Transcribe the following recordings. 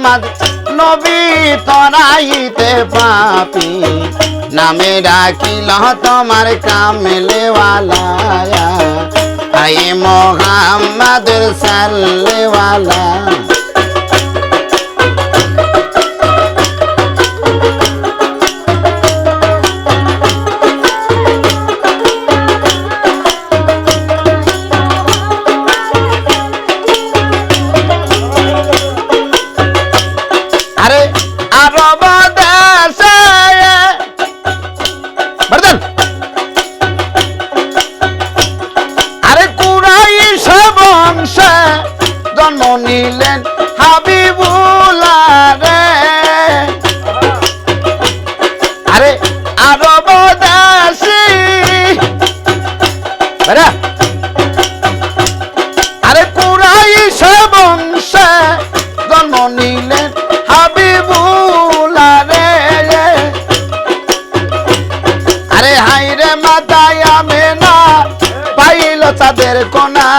মোহাম্মদ নবী তরাইতে পাপি নামে ডাকিল তোমার কামলেওয়ালা আই মোহাম্মদ সাল্লেওয়ালা নিলেন হাবিবুল্লাহ রে আরে আরব দেশি আরে কুরাইশ বংশে জন্ম নিলেন হাবিবুল্লাহ রে আরে হাইরে মাতায় আমেনা পাইল তাদের কোনা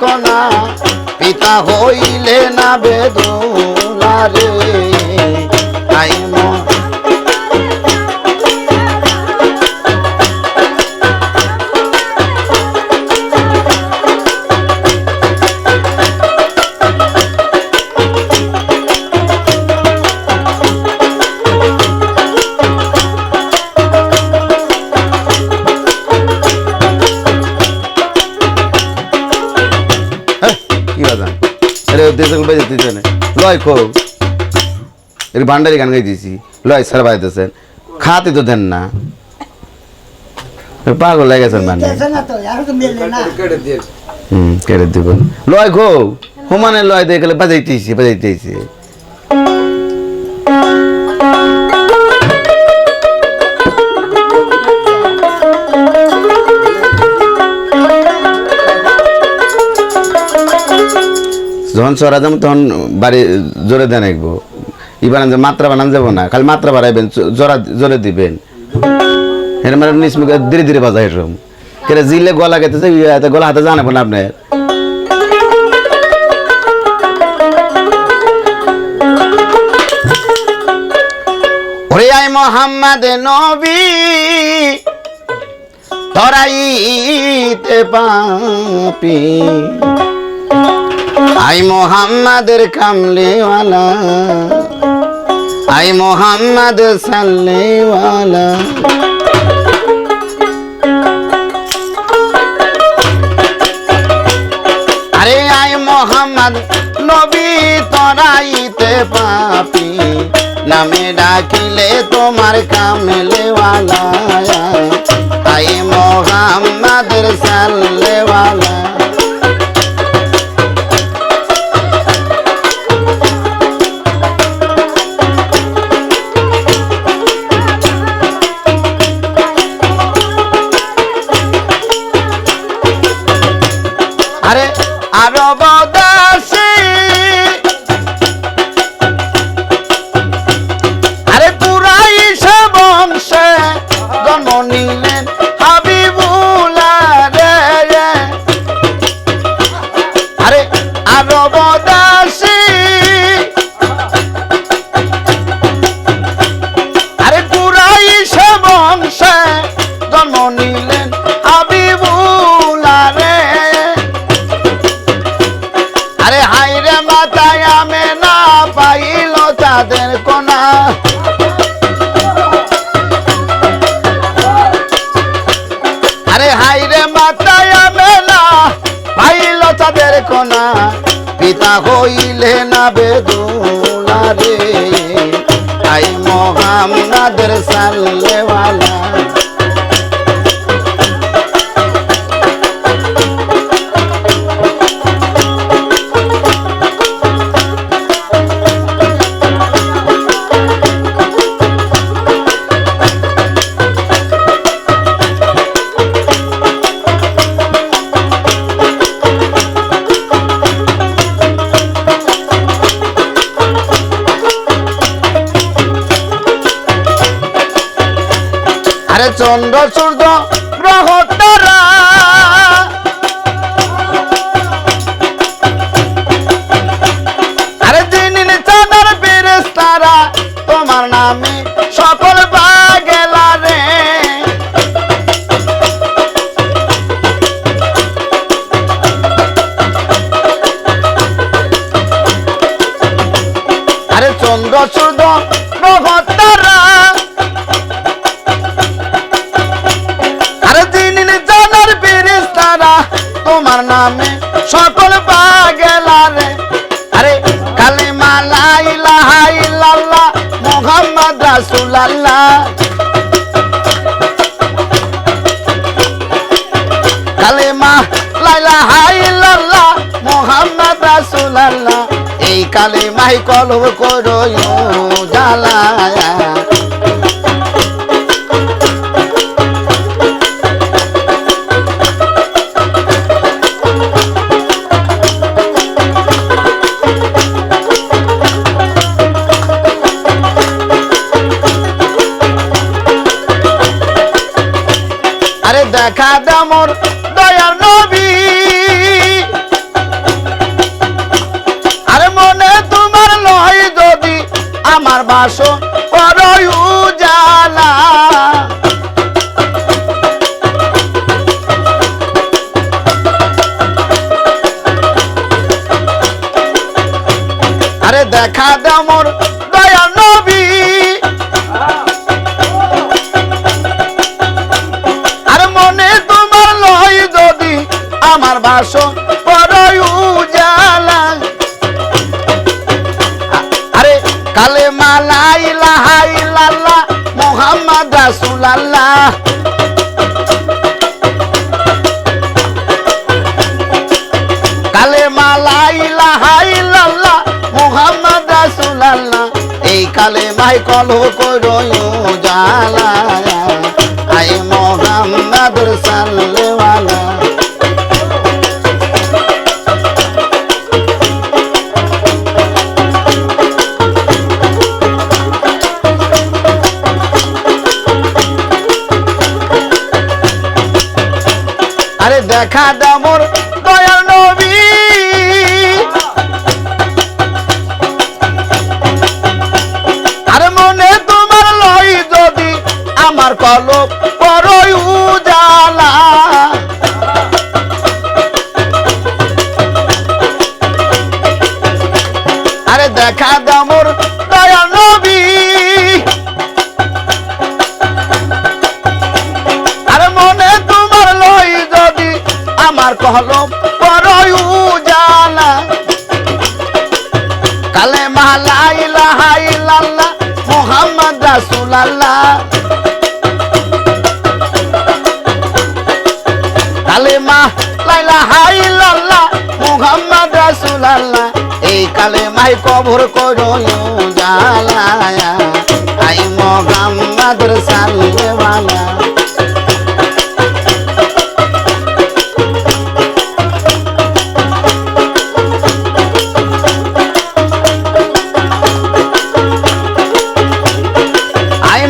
কোনা পিতা হইলে না বেদুলা রে লয় খো এর ভান্ডারি গান গাইতেছি লয় স্যার বাইতেছেন খাতে তো দেন না পাগল লেগেছেন মানে কেটে দিব লয় খো হুমানে লয় দিয়ে গেলে বাজাইতেছি যখন চড়া যাবো তখন বাড়ি জোরে দেন একবো বানান মাত্রা বানান যাবো না খালি মাত্রা বাড়াইবেন জোরে দিবেন এর মানে নিচ মুখে ধীরে ধীরে বাজাই এরকম কেটে জিলে গলা গেতেছে গলা হাতে জানাবো না আপনার ওরে আই মোহাম্মদ নবী তরাইতে পাপি আই মোহাম্মদের কামলেওয়ালা আই মোহাম্মদ সাল্লেওয়ালা আরে আই মোহাম্মদ নবী তরাইতে পাপি নামে ডাকিলে তোমার কামলেওয়ালা আই মোহাম্মদের সাল্লেওয়ালা আরে আরব দেশি আরে কুরাইশ বংশে জন্ম নিলেন হাবিবুল্লাহ রে আরে আরব দেশি আরে কুরাইশ বংশে জন্ম নিলেন হাবিবুল্লাহ রে আরে হাইরে মাথায় আমে না পাইল তাদের কোনা আরে হাইরে মাথায় আমে না পাইল তাদের কোনা পিতা হইলে না বেদুলা রে আই মোহাম্মদের সাল্লেওয়ালা আরে চন্দ্র সূর্য গ্রহ তারা আরে জিনিন চাঁদের ফেরেশতারা তোমার নামে সকল পাগলা রে আরে চন্দ্র সূর্য গ্রহ তারা আরে জিনিন চাঁদের ফেরেশতারা তোমার নামে সকল পাগলা রে আরে কালিমা লা ইলাহা ইল্লাল্লাহ মুহাম্মদ রাসূলুল্লাহ কালিমা লা ইলাহা ইল্লাল্লাহ মুহাম্মদ রাসূলুল্লাহ এই কালিমাই কলব করো জালায়া আরে দেখা দাও মোর দয়ার নবী আরে মনে তোমার লয় যদি আমার বাসো পরই উজালা আরে দেখা দাও মোর দয়ার নবী আমার বাসো পরই উজালা আরে কালেমা লা ইলাহা ইল্লাল্লাহ মুহাম্মদ রাসূলুল্লাহ কালেমা লা ইলাহা ইল্লাল্লাহ মুহাম্মদ রাসূলুল্লাহ এই কালেমাই কলহ করো উজালা আয় মুহাম্মদ সাল্লাল্লাহু আরে দেখা দাও মোর দয়ার নবী আরে মনে তোমার লই যদি আমার কলব পরই উজালা আরে দেখা দাও মোর দয়ার নবী আরে মনে তোমার লই যদি আমার কলব পরই উজালা কালেমা লা ইলাহা ইল্লাল্লাহ মুহাম্মদ রাসূলুল্লাহ কালেমা লা ইলাহা ইল্লাল্লাহ মুহাম্মদ রাসূলুল্লাহ এই কালেমাই কবর করো উজালা আই মুহাম্মদ রাসূলুল্লাহ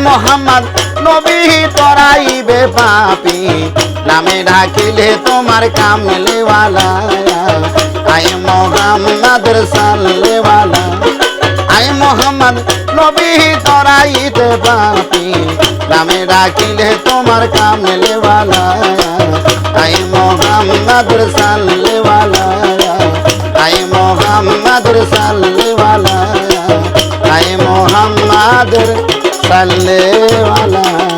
মোহাম্মদ নবী তরাইবে পাপি নামে ডাকিলে তোমার কামলেওয়ালা আয় মোহাম্মদ সাল্লেওয়ালা আয় মোহাম্মদ নবী তরাইতে পাপি নামে ডাকিলে তোমার কামলেওয়ালা আয় মোহাম্মদ সাল্লেওয়ালা আয় মোহাম্মদ সাল্লেওয়ালা আয় মোহাম্মদ সাল্লে वाला